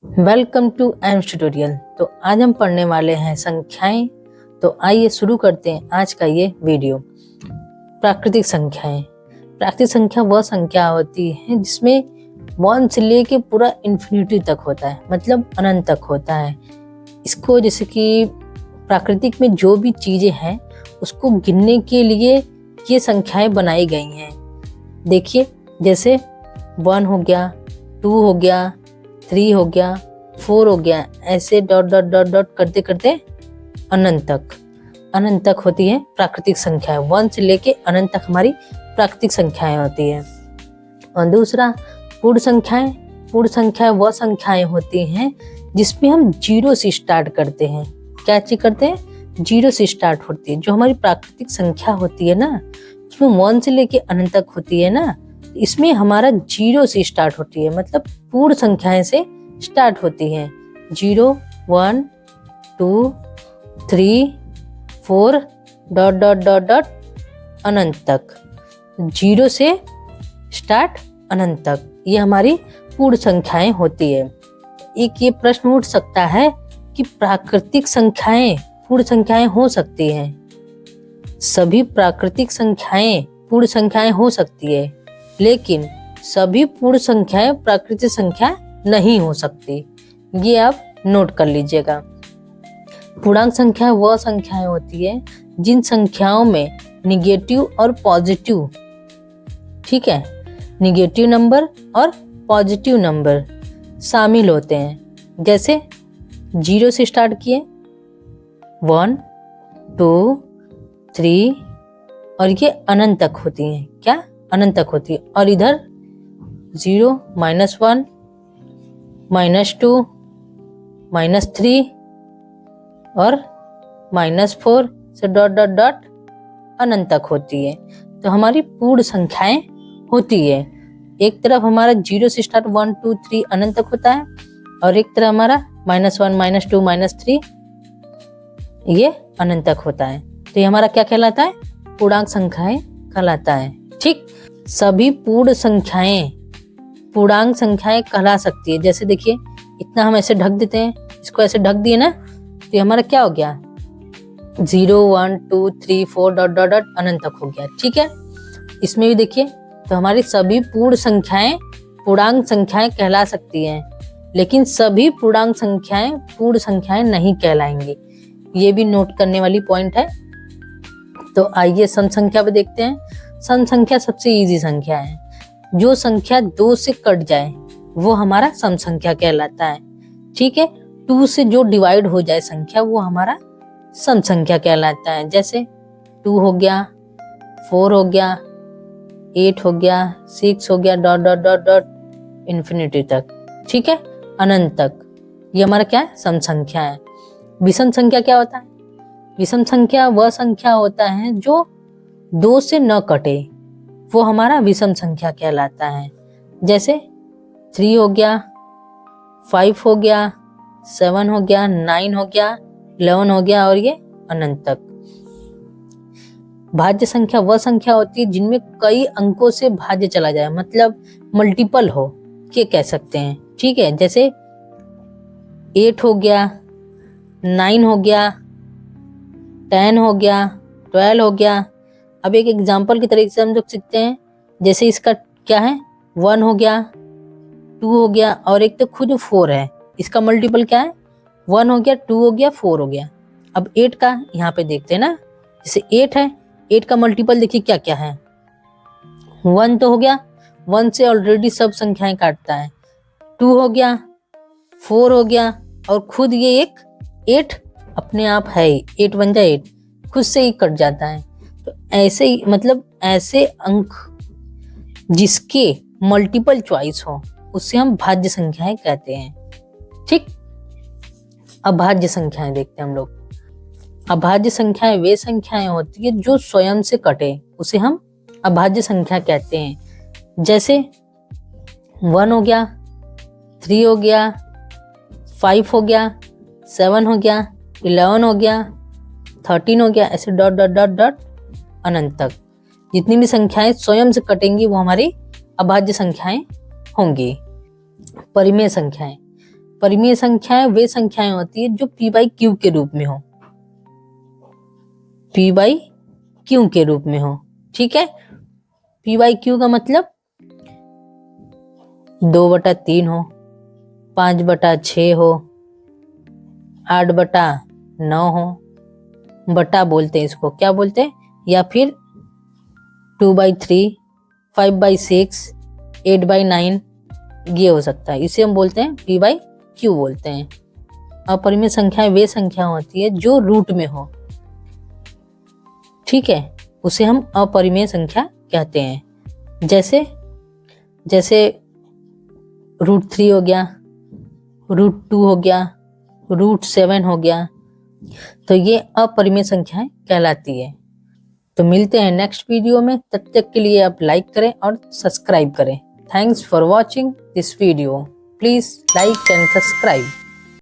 Welcome to AIIMS tutorial. तो आज हम पढ़ने वाले हैं संख्याएं। तो आइए शुरू करते हैं आज का ये वीडियो। प्राकृतिक संख्याएं। प्राकृतिक संख्या वह संख्या होती है जिसमें 1 से लेके पूरा इन्फिनिटी तक होता है, मतलब अनंत तक होता है। इसको जैसे कि प्राकृतिक में जो भी चीजें हैं उसको गिनने के लिए ये संख्याएं बनाई गई हैं। देखिए, जैसे 1 हो गया, 2 हो गया, 3 हो गया, 4 हो गया, ऐसे डॉट डॉट डॉट डॉट करते करते अनंत तक होती है प्राकृतिक संख्याएं। 1 से लेके अनंत तक हमारी प्राकृतिक संख्याएं होती है। और दूसरा पूर्ण संख्याएं। पूर्ण संख्याएं वह संख्याएं होती हैं जिसमें हम 0 से स्टार्ट करते हैं। क्या चीज करते हैं? 0 से स्टार्ट होती है। जो हमारी प्राकृतिक संख्या होती है ना, उसमें 1 से लेके अनंत तक होती है ना, इसमें हमारा 0 से स्टार्ट होती है, मतलब पूर्ण संख्याएं से स्टार्ट होती हैं। 0, 1, 2, 3, 4 डॉट डॉट डॉट डॉट अनंत तक। 0 से स्टार्ट अनंत तक, ये हमारी पूर्ण संख्याएं होती है। एक ये प्रश्न उठ सकता है कि प्राकृतिक संख्याएं पूर्ण संख्याएं हो सकती हैं? सभी प्राकृतिक संख्याएं पूर्ण संख्याएं हो सकती है, लेकिन सभी पूर्ण संख्याएं प्राकृतिक संख्या नहीं हो सकती। ये आप नोट कर लीजिएगा। पूर्णांक संख्या वह संख्याएं होती है जिन संख्याओं में निगेटिव और पॉजिटिव, ठीक है, निगेटिव नंबर और पॉजिटिव नंबर शामिल होते हैं। जैसे 0 से स्टार्ट किए, 1, 2, 3 और ये अनंत तक होती हैं। क्या? अनंत तक होती है। और इधर 0, -1, -2, -3 और -4 से डॉट डॉट डॉट अनंत तक होती है। तो हमारी पूर्ण संख्याएं होती है। एक तरफ हमारा 0 से स्टार्ट 1, 2, 3 अनंत तक होता है, और एक तरफ हमारा -1, -2, -3 ये अनंत तक होता है। तो ये हमारा क्या कहलाता है? पूर्णांक संख्याएं कहलाता है। ठीक, सभी पूर्ण संख्याएं पूर्णांक संख्याएं कहला सकती है। जैसे देखिए, इतना हम ऐसे ढक देते हैं, इसको ऐसे ढक दिए ना, तो ये हमारा क्या हो गया? 0, 1, 2, 3, 4 डॉट डॉट डॉट अनंत तक हो गया। ठीक है, इसमें भी देखिए, तो हमारी सभी पूर्ण संख्याएं पूर्णांक संख्याएं कहला सकती हैं, लेकिन सभी पूर्णांक संख्याएं पूर्ण संख्याएं नहीं कहलाएंगी। ये भी नोट करने वाली पॉइंट है। तो आइए सम संख्या पे देखते हैं। सम संख्या सबसे इजी संख्या है। जो संख्या 2 से कट जाए वो हमारा सम संख्या कहलाता है। ठीक है, 2 से जो डिवाइड हो जाए संख्या वो हमारा सम संख्या कहलाता है। जैसे 2 हो गया, 4 हो गया, 8 हो गया, 6 हो गया, dot dot dot dot infinity तक। ठीक है, अनंत तक। ये हमारा क्या है? सम संख्या है। विषम संख्या क्या होता है? विषम संख्या वह संख्या होता है जो 2 से न कटे, वो हमारा विषम संख्या कहलाता है। जैसे 3 हो गया, 5 हो गया, 7 हो गया, 9 हो गया, 11 हो गया, और ये अनंत तक। भाज्य संख्या वह संख्या होती है जिनमें कई अंकों से भाज्य चला जाए, मतलब मल्टीपल हो, ये कह सकते हैं। ठीक है, जैसे 8 हो गया, 9 हो गया, 10 हो गया, 12 हो गया। अब एक एग्जाम्पल की तरीके से हम लोग सीखते हैं। जैसे इसका क्या है? 1 हो गया, 2 हो गया, और एक तो खुद 4 है। इसका मल्टीपल क्या है? 1 हो गया, 2 हो गया, 4 हो गया। अब 8 का यहाँ पे देखते हैं ना। जैसे 8 है, 8 का मल्टीपल देखिए क्या क्या है। 1 तो हो गया, 1 से ऑलरेडी सब संख्याएं काटता है। 2 हो गया, 4 हो गया, और खुद ये एक 8 अपने आप है ही। 8 बन जाए 8, खुद से ही कट जाता है। तो ऐसे ही, मतलब ऐसे अंक जिसके मल्टीपल चॉइस हो उससे हम भाज्य संख्याएं कहते हैं। ठीक, अभाज्य संख्याएं देखते हैं हम लोग। अभाज्य संख्याएं वे संख्याएं होती है जो स्वयं से कटे, उसे हम अभाज्य संख्या कहते हैं। जैसे 1 हो गया, 3 हो गया, 5 हो गया, 7 हो गया, 11 हो गया, 13 हो गया, ऐसे डॉट डॉट डॉट डॉट अनंत तक। जितनी भी संख्याएं स्वयं से कटेंगी वो हमारी अभाज्य संख्याएं होंगी। परिमेय संख्याएं। परिमेय संख्याएं वे संख्याएं होती है जो p बाई क्यू के रूप में हो, p बाई क्यू के रूप में हो। ठीक है, p बाई क्यू का मतलब 2/3 हो, 5/6 हो, 8/9 हो, बटा बोलते हैं इसको, क्या बोलते हैं, या फिर 2/3, 5/6, 8/9 ये हो सकता है। इसे हम बोलते हैं p बाई क्यू बोलते हैं। अपरिमेय संख्याएं वे संख्या होती है जो रूट में हो। ठीक है, उसे हम अपरिमेय संख्या कहते हैं। जैसे √3 हो गया, √2 हो गया, √7 हो गया, तो ये अपरिमेय संख्याएं कहलाती है। तो मिलते हैं नेक्स्ट वीडियो में, तब तक के लिए आप लाइक करें और सब्सक्राइब करें। Thanks for watching this video. Please like and subscribe.